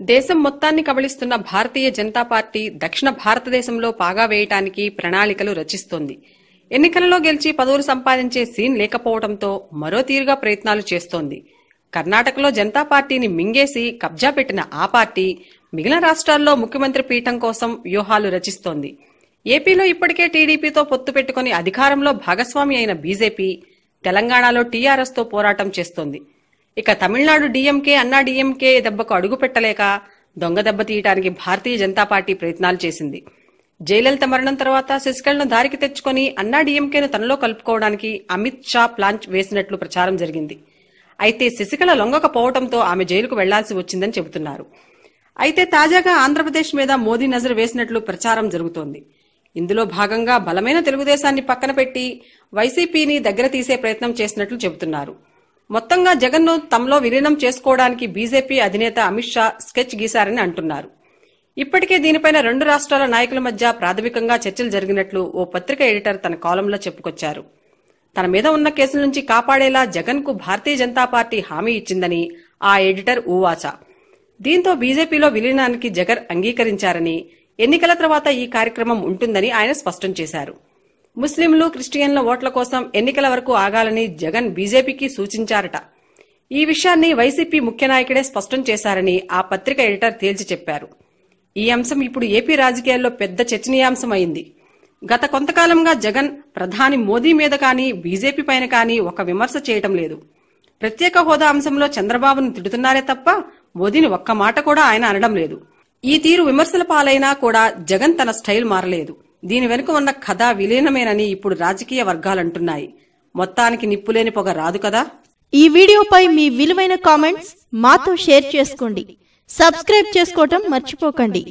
దేశం మొత్తాన్ని కబళిస్తున్న భారతీయ జనతా పార్టీ దక్షిణ భారతదేశంలో పాగా వేయటానికి ప్రణాళికలు రచిస్తోంది. ఎన్నికలలో గెలిచి పదవులు సంపాదించే సీన్ లేకపోవడంతో మరో తీరుగా ప్రయత్నాలు చేస్తోంది. కర్ణాటకలో జనతా పార్టీని మింగేసి కబ్జా పెట్టిన ఆ పార్టీ మిగిలిన రాష్ట్రాల్లో ముఖ్యమంత్రి పీఠం కోసం వ్యూహాలు రచిస్తోంది. ఏపీలో ఇప్పటికే టీడీపీతో పొత్తు పెట్టుకుని అధికారంలో భాగస్వామి అయిన బీజేపీ తెలంగాణలో టీఆర్ఎస్ తో పోరాటం చేస్తోంది. ఇక తమిళనాడు డీఎంకే అన్నా డీఎంకే దెబ్బకు అడుగు పెట్టలేక దొంగ దెబ్బ తీయటానికి భారతీయ జనతా పార్టీ ప్రయత్నాలు చేసింది. జయలలిత మరణం తర్వాత శశికళను దారికి తెచ్చుకుని అన్నా డీఎంకేను తనలో కలుపుకోవడానికి అమిత్ షా ప్లాన్ వేసినట్లు ప్రచారం జరిగింది. అయితే శశికళ లొంగకపోవడంతో ఆమె జైలుకు వెళ్లాల్సి వచ్చిందని చెబుతున్నారు. అయితే తాజాగా ఆంధ్రప్రదేశ్ మీద మోదీ నజరు వేసినట్లు ప్రచారం జరుగుతోంది. ఇందులో భాగంగా బలమైన తెలుగుదేశాన్ని పక్కన పెట్టి వైసీపీని దగ్గర తీసే ప్రయత్నం చేసినట్లు చెబుతున్నారు. మొత్తంగా జగన్ను తమలో విలీనం చేసుకోవడానికి బీజేపీ అధినేత అమిత్ షా స్కెచ్ గీశారని అంటున్నారు. ఇప్పటికే దీనిపైన రెండు రాష్ట్రాల నాయకుల మధ్య ప్రాథమికంగా చర్చలు జరిగినట్లు ఓ పత్రిక ఎడిటర్ తన కాలంలో చెప్పుకొచ్చారు. తన మీద ఉన్న కేసుల నుంచి కాపాడేలా జగన్ కు భారతీయ జనతా పార్టీ హామీ ఇచ్చిందని ఆ ఎడిటర్ ఊవాచా. దీంతో బీజేపీలో విలీనానికి జగన్ అంగీకరించారని, ఎన్నికల తర్వాత ఈ కార్యక్రమం ఉంటుందని ఆయన స్పష్టం చేశారు. ముస్లింలు క్రిస్టియన్ల ఓట్ల కోసం ఎన్నికల వరకు ఆగాలని జగన్ బీజేపీకి సూచించారట. ఈ విషయాన్ని వైసీపీ ముఖ్య నాయకుడే స్పష్టం చేశారని ఆ పత్రిక ఎడిటర్ తేల్చి చెప్పారు. ఈ అంశం ఇప్పుడు ఏపీ రాజకీయాల్లో పెద్ద చర్చనీయాంశమైంది. గత కొంతకాలంగా జగన్ ప్రధాని మోదీ మీద కానీ బీజేపీ పైన కానీ ఒక విమర్శ చేయటం లేదు. ప్రత్యేక హోదా అంశంలో చంద్రబాబును తిడుతున్నారే తప్ప మోదీని ఒక్క మాట కూడా ఆయన అనడం లేదు. ఈ తీరు విమర్శల పాలైనా కూడా జగన్ తన స్టైల్ మారలేదు. దీని వెనుక ఉన్న కథ విలీనమేనని ఇప్పుడు రాజకీయ వర్గాలంటున్నాయి. మొత్తానికి నిప్పులేని పొగ రాదు కదా. ఈ వీడియోపై మీ విలువైన కామెంట్స్ మాతో షేర్ చేసుకోండి. సబ్స్క్రైబ్ చేసుకోవటం మర్చిపోకండి.